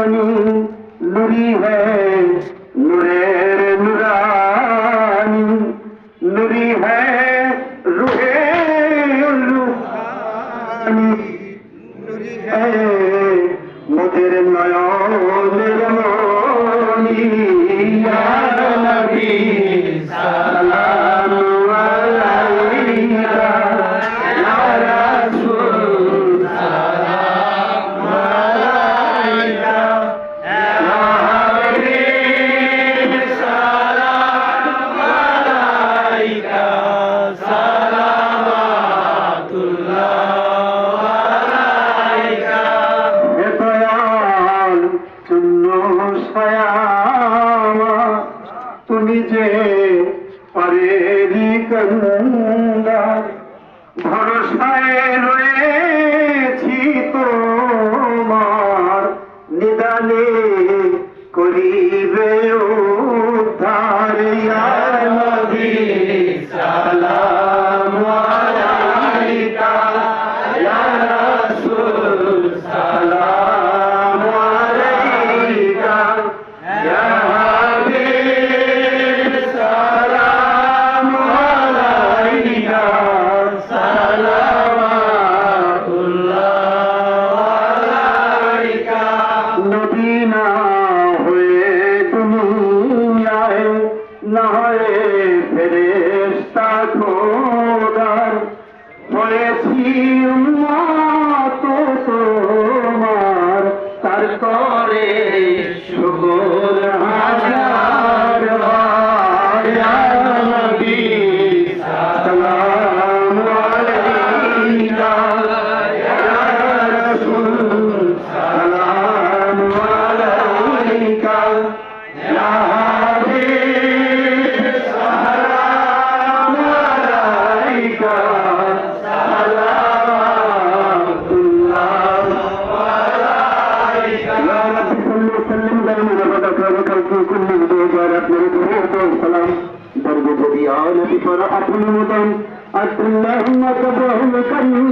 नुरानी नूरी है नूरेर नूरानी नूरी है रूहे रूहानी नूरी है मुझेर नयनेर मणि या नबी सलाम अलैका या रसूल सलाम अलैका या हबीब सलाम अलैका सलावतुल्लाह अलैका हे दयाल चुन्नो सयामा তুমি যে পারেরি কন্দা ভরসায় রয়েছি তোমার নিদানে করিবে উদ্ধার ইয়া নবী সালাম আলাইকা ইয়া রাসূল সালাম আলাইকা ইয়া नबीना हुए दुनियाए न हए फेरेश्ता खोदार হয়েছি উম্মত তোমার তার করে শুকর হাজার ইয়া নবী সালাম আলাইকা ইয়া রাসূল সালাম আলাইকা ইয়া হাবিব সালাম আলাইকা সালাওয়াতুল্লাহ আলাইকা ইয়া রাব্বি সাল্লি সাল্লিম দাইমান আবাদা খালকি কুল্লি বিদায়াত মেরে সালাম দরুদ নবী নবী पर अपने मुदन अल्लाहुम्मा कबहुल करीम